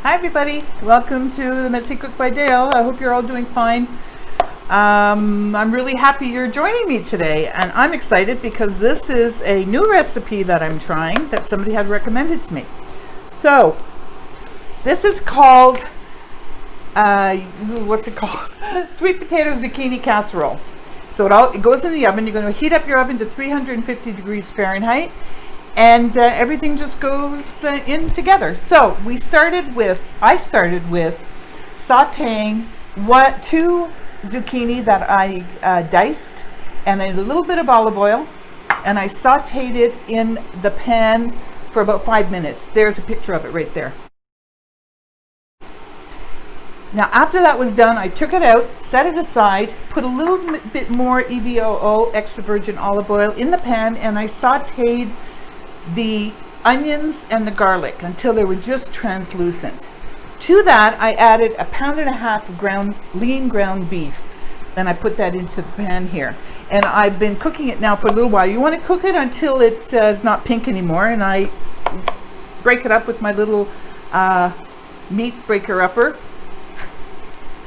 Hi everybody, welcome to the Messy Cook by Dale. I hope you're all doing fine. I'm really happy you're joining me today, and I'm excited because this is a new recipe that I'm trying that somebody had recommended to me. So this is called, what's it called? Sweet potato zucchini casserole. So it goes in the oven. You're going to heat up your oven to 350 degrees Fahrenheit. And everything just goes in together. So I started with sauteing two zucchini that I diced, and a little bit of olive oil, and I sauteed it in the pan for about 5 minutes. There's a picture of it right there. Now after that was done, I took it out, set it aside, put a little bit more EVOO, extra virgin olive oil, in the pan, and I sauteed the onions and the garlic until they were just translucent. To that, I added 1.5 pounds of lean ground beef, and I put that into the pan here. And I've been cooking it now for a little while. You want to cook it until it is not pink anymore, and I break it up with my little meat breaker upper.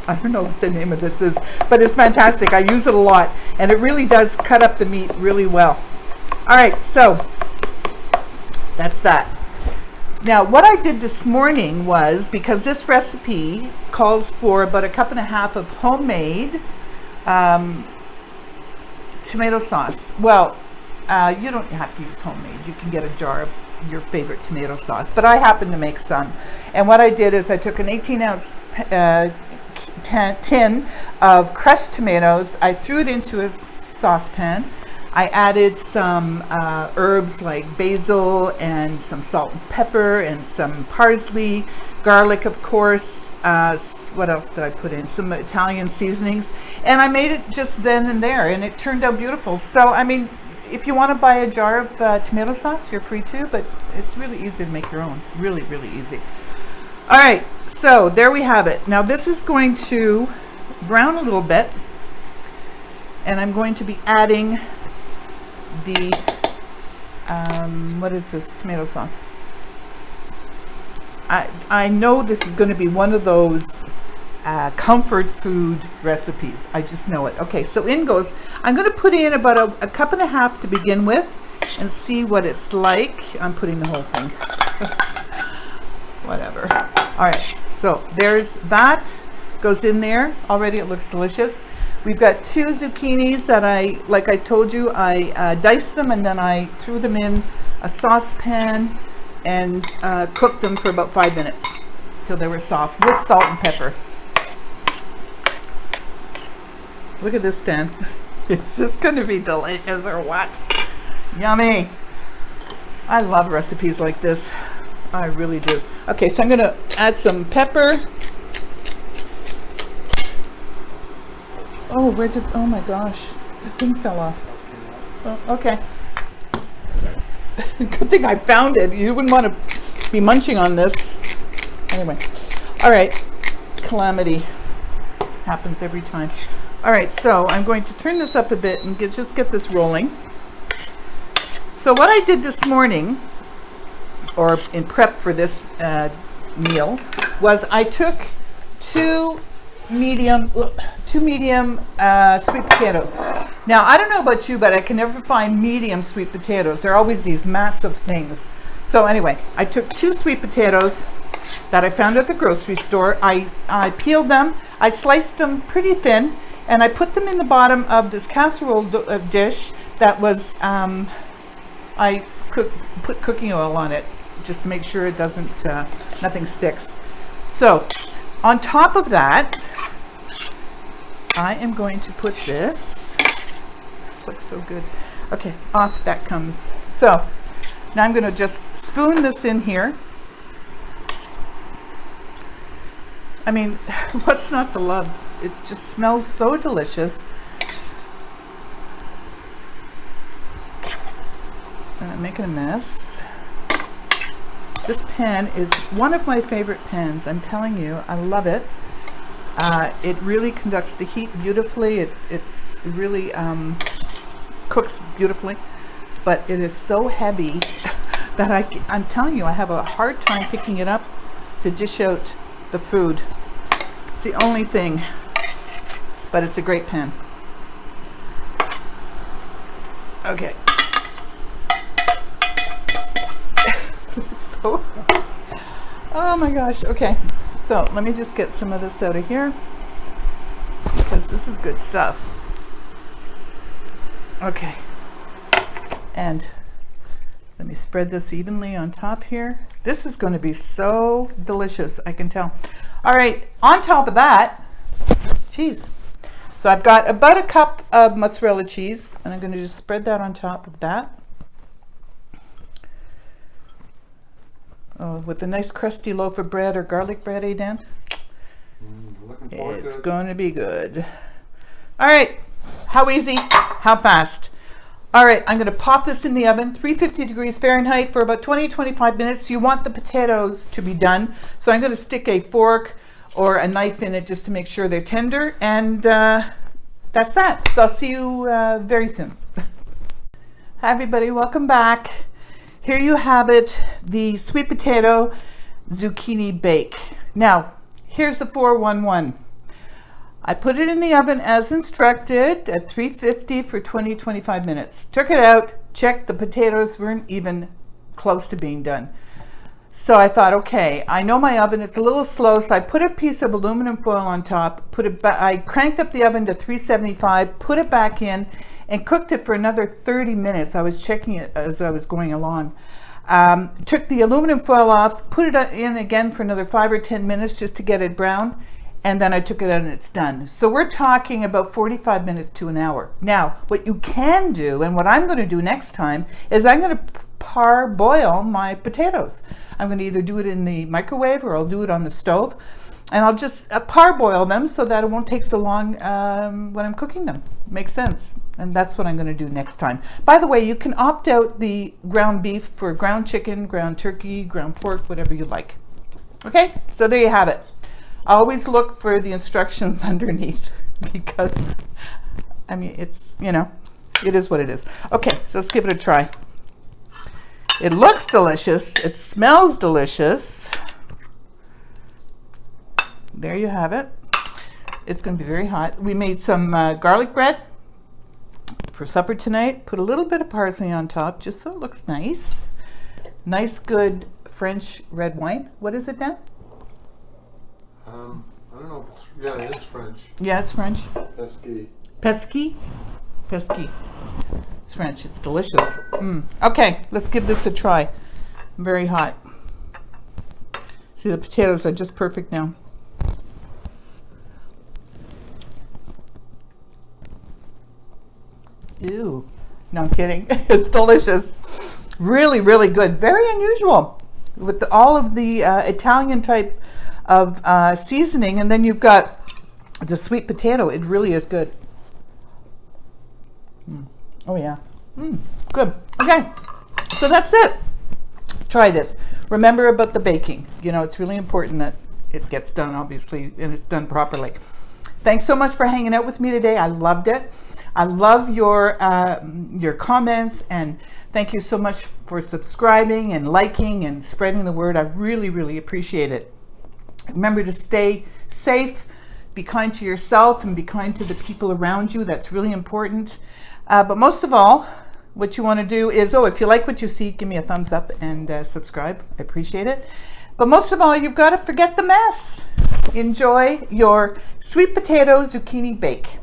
I don't know what the name of this is, but it's fantastic. I use it a lot, and it really does cut up the meat really well. All right, so that's that. Now what I did this morning was, because this recipe calls for about 1.5 cups of homemade tomato sauce. Well, you don't have to use homemade. You can get a jar of your favorite tomato sauce, but I happen to make some. And what I did is I took an 18-ounce tin of crushed tomatoes. I threw it into a saucepan. I added some herbs like basil and some salt and pepper and some parsley, garlic, of course. What else did I put in? Some Italian seasonings. And I made it just then and there, and it turned out beautiful. So, I mean, if you want to buy a jar of tomato sauce, you're free to, but it's really easy to make your own. Really, really easy. All right, so there we have it. Now this is going to brown a little bit, and I'm going to be adding the what is this tomato sauce? I know this is going to be one of those comfort food recipes. I just know it. Okay, so in goes. I'm going to put in about 1.5 cups to begin with and see what it's like. I'm putting the whole thing. Whatever. All right, so there's that. Goes in there already. It looks delicious. We've got 2 zucchinis that like I told you, I diced them, and then I threw them in a saucepan and cooked them for about 5 minutes till they were soft with salt and pepper. Look at this, Stan. Is this going to be delicious or what? Yummy. I love recipes like this. I really do. Okay, so I'm going to add some pepper. Oh, oh my gosh, the thing fell off. Oh, okay. Good thing I found it. You wouldn't want to be munching on this. Anyway, all right, calamity happens every time. All right, so I'm going to turn this up a bit and just get this rolling. So what I did this morning, or in prep for this meal, was I took two medium sweet potatoes. Now I don't know about you, but I can never find medium sweet potatoes. They're always these massive things. So anyway, I took 2 sweet potatoes that I found at the grocery store. I peeled them, I sliced them pretty thin, and I put them in the bottom of this casserole dish that was I put cooking oil on it just to make sure it doesn't nothing sticks. So on top of that, I am going to put this. This looks so good. Okay, off that comes. So now I'm going to just spoon this in here. I mean, what's not to love? It just smells so delicious. And I'm making a mess. This pan is one of my favorite pans. I'm telling you, I love it. It really conducts the heat beautifully. It's really cooks beautifully, but it is so heavy that I'm telling you, I have a hard time picking it up to dish out the food. It's the only thing, but it's a great pan. Okay. So, oh my gosh. Okay, so let me just get some of this out of here because this is good stuff. Okay, and let me spread this evenly on top here. This is going to be so delicious, I can tell. All right, on top of that, cheese. So I've got about a cup of mozzarella cheese, and I'm going to just spread that on top of that. Oh, with a nice crusty loaf of bread or garlic bread, eh, Dan? It's going to be good. All right, how easy, how fast. All right, I'm going to pop this in the oven, 350 degrees Fahrenheit for about 20-25 minutes. You want the potatoes to be done, so I'm going to stick a fork or a knife in it just to make sure they're tender, and that's that. So I'll see you very soon. Hi everybody, welcome back. Here you have it, the sweet potato zucchini bake. Now, here's the 411. I put it in the oven as instructed at 350 for 20-25 minutes. Took it out, checked, the potatoes weren't even close to being done. So I thought, okay, I know my oven, it's a little slow, so I put a piece of aluminum foil on top, I cranked up the oven to 375, put it back in, and cooked it for another 30 minutes. I was checking it as I was going along. Took the aluminum foil off, put it in again for another 5 or 10 minutes just to get it brown, and then I took it out and it's done. So we're talking about 45 minutes to an hour. Now, what you can do, and what I'm going to do next time, is I'm going to parboil my potatoes. I'm going to either do it in the microwave or I'll do it on the stove. And I'll just parboil them so that it won't take so long when I'm cooking them. Makes sense. And that's what I'm going to do next time. By the way, you can opt out the ground beef for ground chicken, ground turkey, ground pork, whatever you like. Okay, so there you have it. I always look for the instructions underneath because, I mean, it's, you know, it is what it is. Okay, so let's give it a try. It looks delicious. It smells delicious. There you have it. It's going to be very hot. We made some garlic bread for supper tonight. Put a little bit of parsley on top just so it looks nice. Nice, good French red wine. What is it, Dan? I don't know. Yeah, it is French. Yeah, it's French. Pesky. Pesky? Pesky. It's French. It's delicious. Okay, let's give this a try. Very hot. See, the potatoes are just perfect now. Ew. No, I'm kidding. It's delicious. Really, really good. Very unusual with all of the Italian type of seasoning, and then you've got the sweet potato. It really is good. Oh yeah. Good. Okay. So that's it. Try this. Remember about the baking. You know, it's really important that it gets done, obviously, and it's done properly. Thanks so much for hanging out with me today. I loved it. I love your comments, and thank you so much for subscribing and liking and spreading the word. I really, really appreciate it. Remember to stay safe, be kind to yourself, and be kind to the people around you. That's really important. But most of all, what you want to do is, if you like what you see, give me a thumbs up and subscribe. I appreciate it. But most of all, you've got to forget the mess. Enjoy your sweet potato zucchini bake.